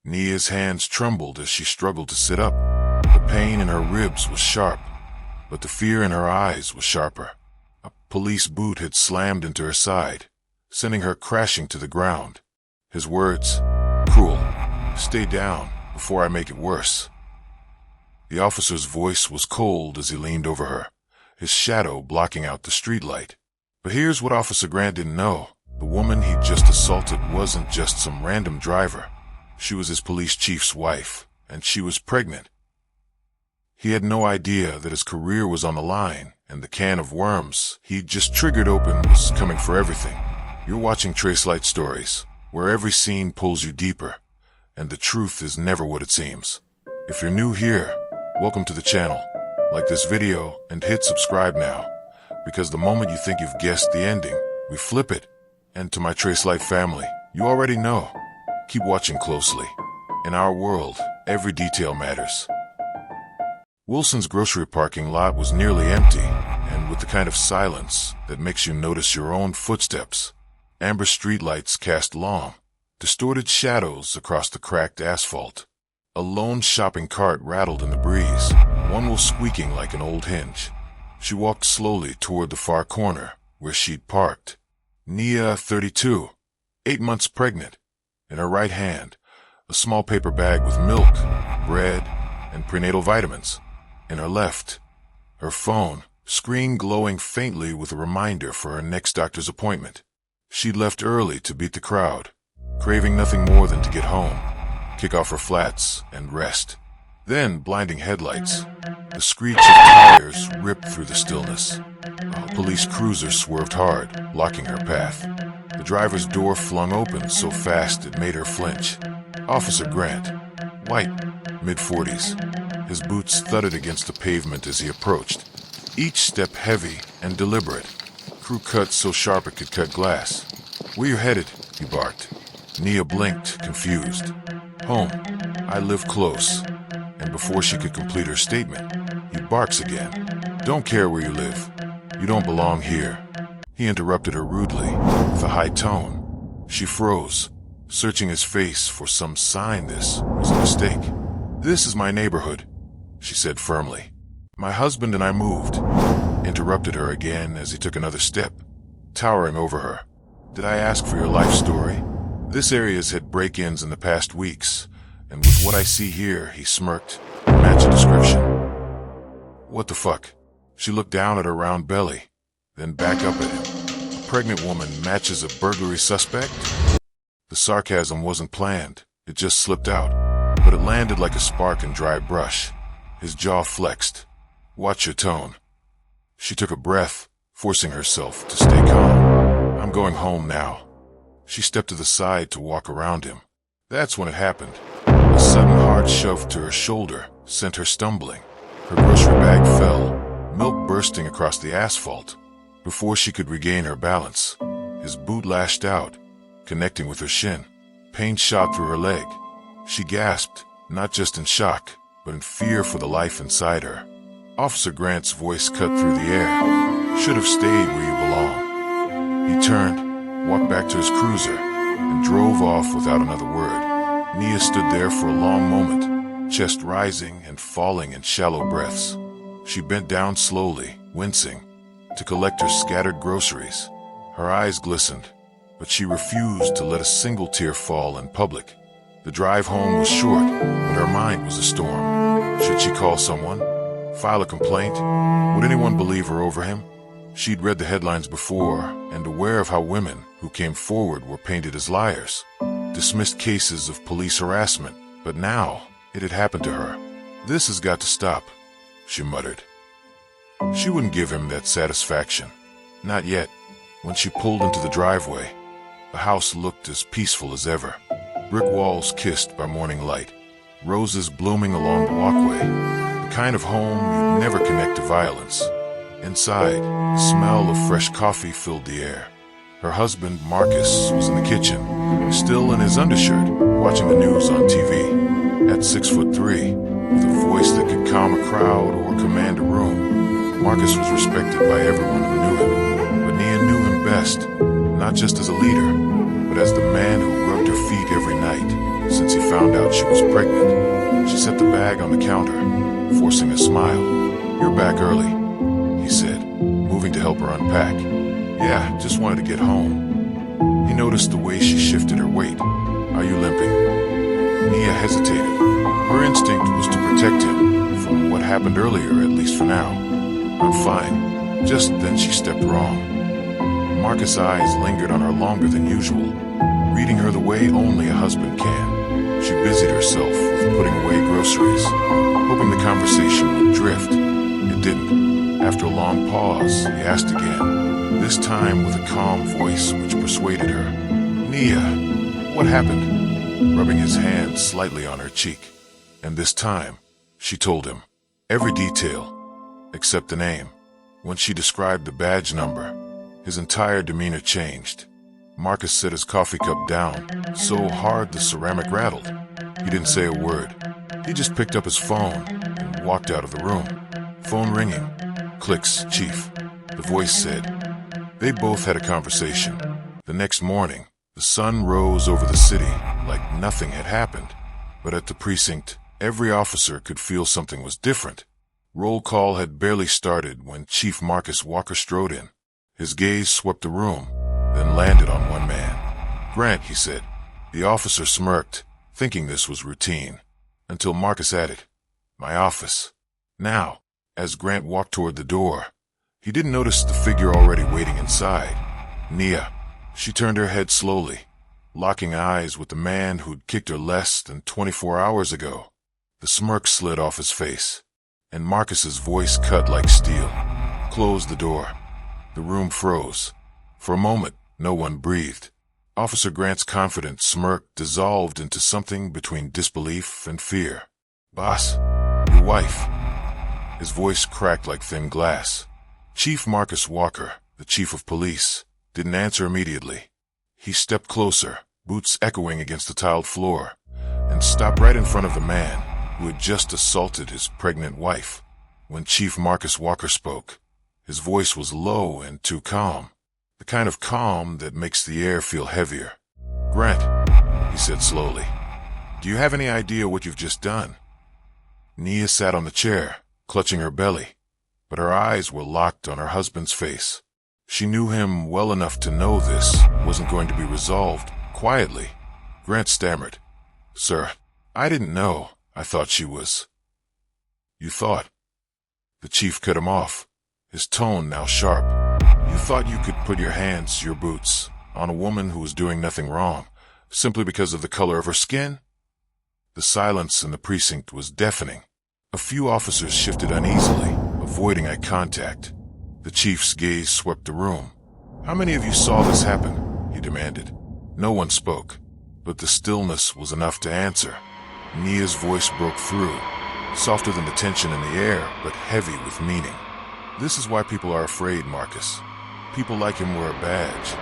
Nia's hands trembled as she struggled to sit up. The pain in her ribs was sharp, but the fear in her eyes was sharper. A police boot had slammed into her side, sending her crashing to the ground. His words, cruel, stay down before I make it worse. The officer's voice was cold as he leaned over her, his shadow blocking out the streetlight. But here's what Officer Grant didn't know. The woman he'd just assaulted wasn't just some random driver. She was his police chief's wife, and she was pregnant. He had no idea that his career was on the line, and the can of worms he'd just triggered open was coming for everything. You're watching Tracelight Stories, where every scene pulls you deeper, and the truth is never what it seems. If you're new here, welcome to the channel. Like this video and hit subscribe now, because the moment you think you've guessed the ending, we flip it. And to my Tracelight family, you already know. Keep watching closely. In our world, every detail matters. Wilson's grocery parking lot was nearly empty, and with the kind of silence that makes you notice your own footsteps. Amber streetlights cast long, distorted shadows across the cracked asphalt. A lone shopping cart rattled in the breeze, one wheel squeaking like an old hinge. She walked slowly toward the far corner, where she'd parked. Nia, 32, 8 months pregnant. In her right hand, a small paper bag with milk, bread, and prenatal vitamins. In her left, her phone, screen glowing faintly with a reminder for her next doctor's appointment. She'd left early to beat the crowd, craving nothing more than to get home, kick off her flats, and rest. Then blinding headlights. The screech of tires ripped through the stillness. A police cruiser swerved hard, blocking her path. The driver's door flung open so fast it made her flinch. Officer Grant, white, mid-40s. His boots thudded against the pavement as he approached, each step heavy and deliberate. Crew cut so sharp it could cut glass. Where you headed? He barked. Nia blinked, confused. Home. I live close. And before she could complete her statement, he barks again. Don't care where you live. You don't belong here. He interrupted her rudely, with a high tone. She froze, searching his face for some sign this was a mistake. This is my neighborhood, she said firmly. My husband and I moved. Interrupted her again as he took another step, towering over her. Did I ask for your life story? This area's had break-ins in the past weeks, and with what I see here, he smirked. Match a description. What the fuck? She looked down at her round belly, then back up at him. A pregnant woman matches a burglary suspect? The sarcasm wasn't planned. It just slipped out, but it landed like a spark in dry brush. His jaw flexed. Watch your tone. She took a breath, forcing herself to stay calm. I'm going home now. She stepped to the side to walk around him. That's when it happened. A sudden hard shove to her shoulder sent her stumbling. Her grocery bag fell, milk bursting across the asphalt. Before she could regain her balance, his boot lashed out, connecting with her shin. Pain shot through her leg. She gasped, not just in shock, but in fear for the life inside her. Officer Grant's voice cut through the air. Should have stayed where you belong. He turned, walked back to his cruiser, and drove off without another word. Nia stood there for a long moment, chest rising and falling in shallow breaths. She bent down slowly, wincing, to collect her scattered groceries. Her eyes glistened, but she refused to let a single tear fall in public. The drive home was short, but her mind was a storm. Should she call someone? File a complaint? Would anyone believe her over him? She'd read the headlines before, and aware of how women who came forward were painted as liars. Dismissed cases of police harassment, but now it had happened to her. This has got to stop, she muttered. She wouldn't give him that satisfaction. Not yet. When she pulled into the driveway, the house looked as peaceful as ever. Brick walls kissed by morning light, roses blooming along the walkway. The kind of home you'd never connect to violence. Inside, the smell of fresh coffee filled the air. Her husband, Marcus, was in the kitchen, still in his undershirt, watching the news on TV. At 6'3", with a voice that could calm a crowd or command a room, Marcus was respected by everyone who knew him. But Nia knew him best, not just as a leader, but as the man who rubbed her feet every night, since he found out she was pregnant. She set the bag on the counter, forcing a smile. "You're back early," he said, moving to help her unpack. "Yeah, just wanted to get home." He noticed the way she shifted her weight. "Are you limping?" Nia hesitated. Her instinct was to protect him from what happened earlier, at least for now. "I'm fine." Just then she stepped wrong. Marcus' eyes lingered on her longer than usual, reading her the way only a husband can. She busied herself with putting away groceries, hoping the conversation would drift. It didn't. After a long pause, he asked again, this time with a calm voice which persuaded her. "Nia, what happened?" Rubbing his hand slightly on her cheek. And this time, she told him. Every detail, except the name. When she described the badge number, his entire demeanor changed. Marcus set his coffee cup down, so hard the ceramic rattled. He didn't say a word. He just picked up his phone and walked out of the room. Phone ringing. "Clicks, Chief," the voice said. They both had a conversation. The next morning, the sun rose over the city like nothing had happened. But at the precinct, every officer could feel something was different. Roll call had barely started when Chief Marcus Walker strode in. His gaze swept the room, then landed on one man. "Grant," he said. The officer smirked, thinking this was routine, until Marcus added, "My office." Now, as Grant walked toward the door, he didn't notice the figure already waiting inside. Nia. She turned her head slowly, locking eyes with the man who'd kicked her less than 24 hours ago. The smirk slid off his face, and Marcus's voice cut like steel. "Close the door." The room froze. For a moment, no one breathed. Officer Grant's confident smirk dissolved into something between disbelief and fear. "Boss, your wife." His voice cracked like thin glass. Chief Marcus Walker, the chief of police, didn't answer immediately. He stepped closer, boots echoing against the tiled floor, and stopped right in front of the man who had just assaulted his pregnant wife. When Chief Marcus Walker spoke, his voice was low and too calm, the kind of calm that makes the air feel heavier. "Grant," he said slowly, "do you have any idea what you've just done?" Nia sat on the chair, clutching her belly, but her eyes were locked on her husband's face. She knew him well enough to know this wasn't going to be resolved quietly. Grant stammered, "Sir, I didn't know. I thought she was." "You thought?" The chief cut him off, his tone now sharp. "You thought you could put your hands, your boots, on a woman who was doing nothing wrong, simply because of the color of her skin?" The silence in the precinct was deafening. A few officers shifted uneasily, avoiding eye contact. The chief's gaze swept the room. "How many of you saw this happen?" he demanded. No one spoke, but the stillness was enough to answer. Nia's voice broke through, softer than the tension in the air, but heavy with meaning. "This is why people are afraid, Marcus. People like him wear a badge,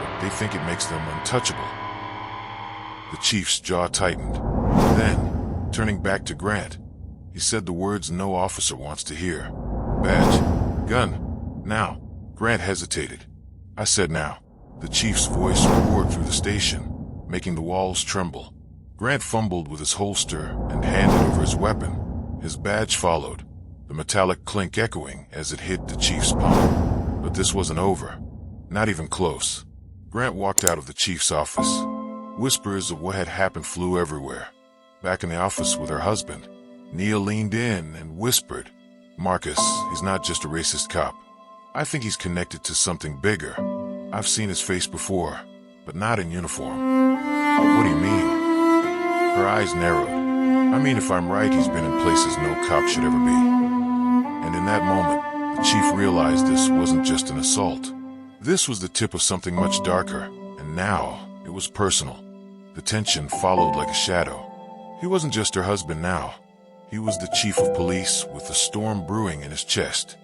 but they think it makes them untouchable." The chief's jaw tightened. Then, turning back to Grant, he said the words no officer wants to hear. "Badge. Gun. Now." Grant hesitated. "I said now." The chief's voice roared through the station, making the walls tremble. Grant fumbled with his holster and handed over his weapon. His badge followed, the metallic clink echoing as it hit the chief's palm. But this wasn't over. Not even close. Grant walked out of the chief's office. Whispers of what had happened flew everywhere. Back in the office with her husband, Nia leaned in and whispered, "Marcus, he's not just a racist cop. I think he's connected to something bigger. I've seen his face before, but not in uniform." "What do you mean?" Her eyes narrowed. "I mean, if I'm right, he's been in places no cop should ever be." And in that moment, the chief realized this wasn't just an assault. This was the tip of something much darker, and now it was personal. The tension followed like a shadow. He wasn't just her husband now. He was the chief of police with the storm brewing in his chest.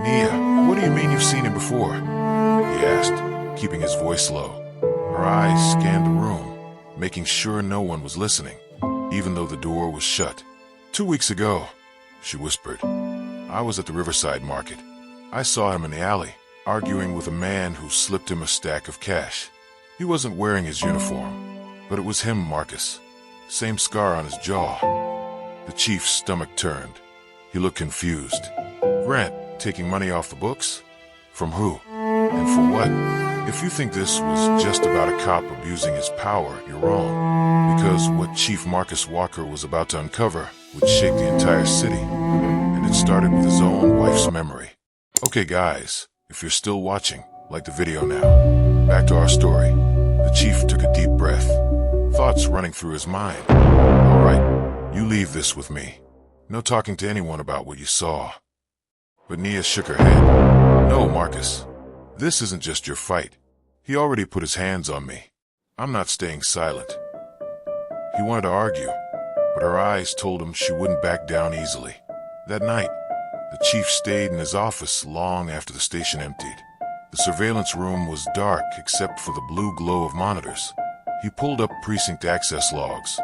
"Nia, what do you mean you've seen him before?" he asked, keeping his voice low. Her eyes scanned the room, making sure no one was listening, even though the door was shut. "2 weeks ago," she whispered, "I was at the Riverside Market. I saw him in the alley, arguing with a man who slipped him a stack of cash. He wasn't wearing his uniform, but it was him, Marcus. same scar on his jaw. The chief's stomach turned. He looked confused. Grant, taking money off the books? From who? And for what? If you think this was just about a cop abusing his power, you're wrong. Because what Chief Marcus Walker was about to uncover would shake the entire city. And it started with his own wife's memory. Okay guys, if you're still watching, like the video now. Back to our story. The chief took a deep breath, thoughts running through his mind. All right, you leave this with me. No talking to anyone about what you saw. But Nia shook her head. No, Marcus. This isn't just your fight. He already put his hands on me. I'm not staying silent. He wanted to argue, but her eyes told him she wouldn't back down easily. That night, the chief stayed in his office long after the station emptied. The surveillance room was dark except for the blue glow of monitors. He pulled up precinct access logs,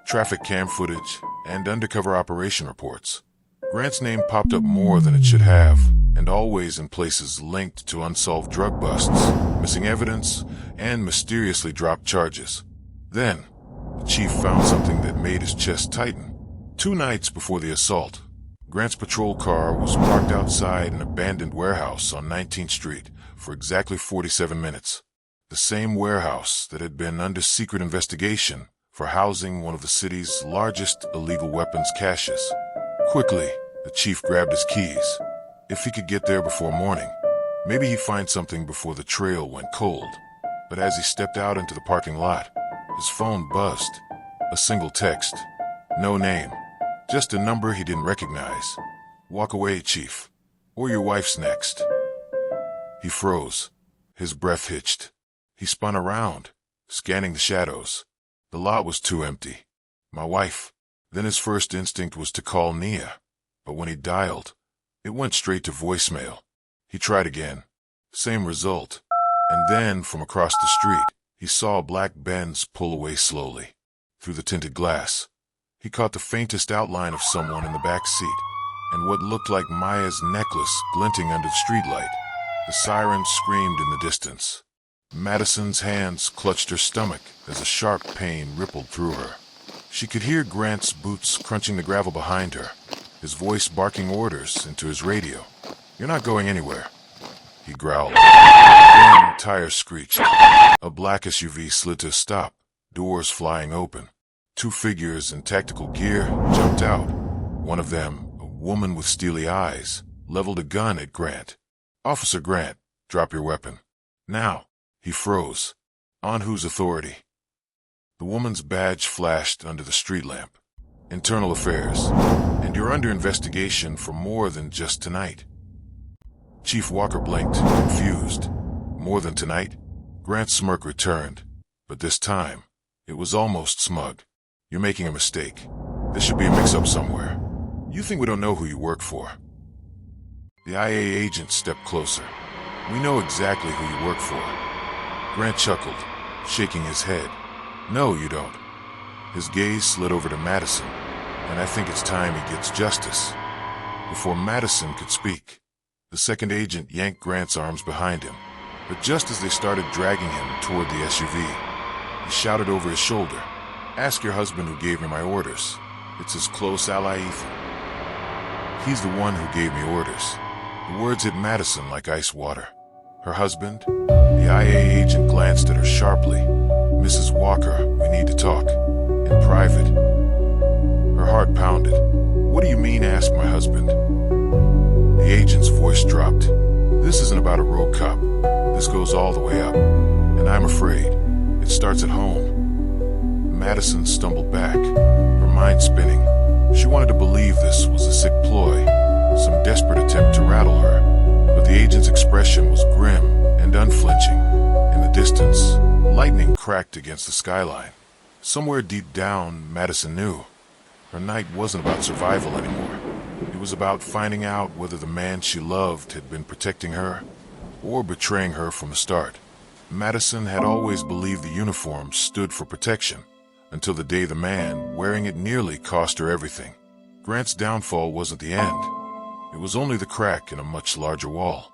traffic cam footage, and undercover operation reports. Grant's name popped up more than it should have, and always in places linked to unsolved drug busts, missing evidence, and mysteriously dropped charges. Then, the chief found something that made his chest tighten. 2 nights before the assault, Grant's patrol car was parked outside an abandoned warehouse on 19th Street for exactly 47 minutes. The same warehouse that had been under secret investigation for housing one of the city's largest illegal weapons caches. Quickly, the chief grabbed his keys. If he could get there before morning, maybe he'd find something before the trail went cold. But as he stepped out into the parking lot, his phone buzzed. A single text. No name. Just a number he didn't recognize. Walk away, Chief. Or your wife's next. He froze. His breath hitched. He spun around, scanning the shadows. The lot was too empty. My wife. Then his first instinct was to call Nia. But when he dialed, it went straight to voicemail. He tried again. Same result. And then, from across the street, he saw a black Benz pull away slowly. Through the tinted glass, he caught the faintest outline of someone in the back seat, and what looked like Maya's necklace glinting under the streetlight. The siren screamed in the distance. Madison's hands clutched her stomach as a sharp pain rippled through her. She could hear Grant's boots crunching the gravel behind her, his voice barking orders into his radio. You're not going anywhere, he growled. Then tires screeched. A black SUV slid to a stop, doors flying open. 2 figures in tactical gear jumped out. One of them, a woman with steely eyes, leveled a gun at Grant. Officer Grant, drop your weapon. Now. He froze. On whose authority? The woman's badge flashed under the street lamp. Internal Affairs. And you're under investigation for more than just tonight. Chief Walker blinked, confused. More than tonight? Grant's smirk returned, but this time, it was almost smug. You're making a mistake. There should be a mix-up somewhere. You think we don't know who you work for. The IA agent stepped closer. We know exactly who you work for. Grant chuckled, shaking his head. No, you don't. His gaze slid over to Madison, and I think it's time he gets justice. Before Madison could speak, the second agent yanked Grant's arms behind him, but just as they started dragging him toward the SUV, he shouted over his shoulder, Ask your husband who gave me my orders. It's his close ally, Ethan. He's the one who gave me orders. The words hit Madison like ice water. Her husband? The IA agent glanced at her sharply. Mrs. Walker, we need to talk. In private. Her heart pounded. What do you mean, ask my husband? The agent's voice dropped. This isn't about a road cop. This goes all the way up. And I'm afraid it starts at home. Madison stumbled back, her mind spinning. She wanted to believe this was a sick ploy, some desperate attempt to rattle her. But the agent's expression was grim and unflinching. In the distance, lightning cracked against the skyline. Somewhere deep down, Madison knew. Her night wasn't about survival anymore. It was about finding out whether the man she loved had been protecting her or betraying her from the start. Madison had always believed the uniform stood for protection, until the day the man wearing it nearly cost her everything. Grant's downfall wasn't the end. It was only the crack in a much larger wall.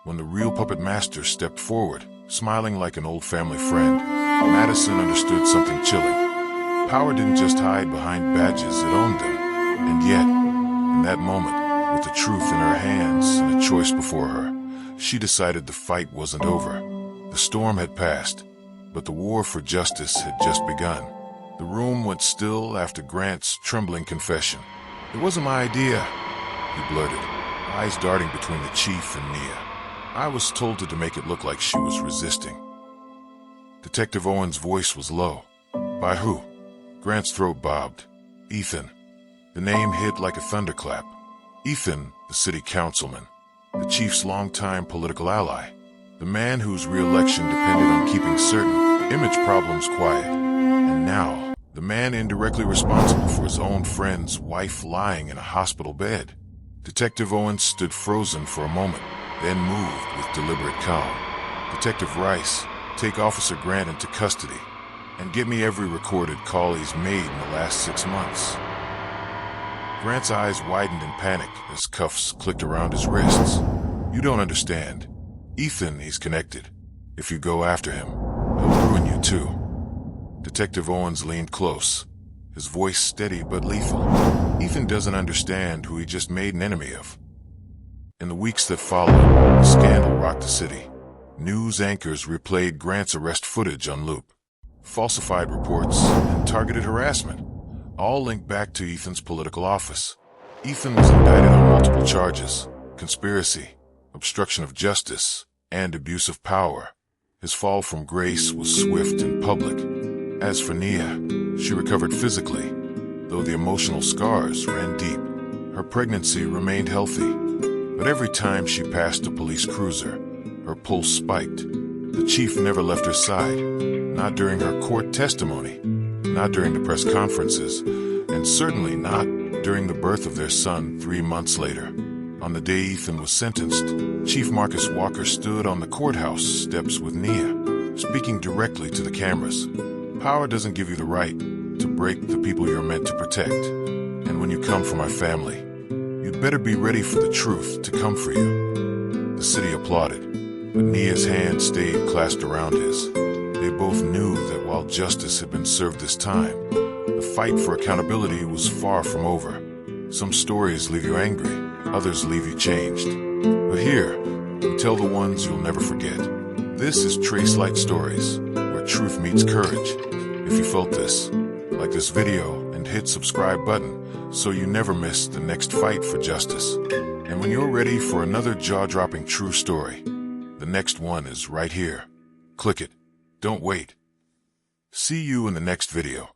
When the real puppet master stepped forward, smiling like an old family friend, Madison understood something chilling. Power didn't just hide behind badges, it owned them. And yet, in that moment, with the truth in her hands and a choice before her, she decided the fight wasn't over. The storm had passed, but the war for justice had just begun. The room went still after Grant's trembling confession. "It wasn't my idea," he blurted, eyes darting between the chief and Nia. "I was told to make it look like she was resisting." Detective Owen's voice was low. "By who?" Grant's throat bobbed. "Ethan." The name hit like a thunderclap. Ethan, the city councilman, the chief's longtime political ally, the man whose re-election depended on keeping certain image problems quiet. And now, the man indirectly responsible for his own friend's wife lying in a hospital bed. Detective Owen stood frozen for a moment, then moved with deliberate calm. "Detective Rice, take Officer Grant into custody, and get me every recorded call he's made in the last 6 months." Grant's eyes widened in panic as cuffs clicked around his wrists. "You don't understand. Ethan, he's connected. If you go after him, he'll ruin you too." Detective Owens leaned close, his voice steady but lethal. "Ethan doesn't understand who he just made an enemy of." In the weeks that followed, the scandal rocked the city. News anchors replayed Grant's arrest footage on loop. Falsified reports and targeted harassment, all linked back to Ethan's political office. Ethan was indicted on multiple charges: conspiracy, obstruction of justice, and abuse of power. His fall from grace was swift and public. As for Nia, she recovered physically, though the emotional scars ran deep. Her pregnancy remained healthy, but every time she passed a police cruiser, her pulse spiked. The chief never left her side, not during her court testimony, not during the press conferences, and certainly not during the birth of their son 3 months later. On the day Ethan was sentenced, Chief Marcus Walker stood on the courthouse steps with Nia, speaking directly to the cameras. "Power doesn't give you the right to break the people you're meant to protect. And when you come for my family, you'd better be ready for the truth to come for you." The city applauded, but Nia's hand stayed clasped around his. They both knew that while justice had been served this time, the fight for accountability was far from over. Some stories leave you angry, others leave you changed. But here, we tell the ones you'll never forget. This is Tracelight Stories, where truth meets courage. If you felt this, like this video and hit subscribe button so you never miss the next fight for justice. And when you're ready for another jaw-dropping true story, the next one is right here. Click it. Don't wait. See you in the next video.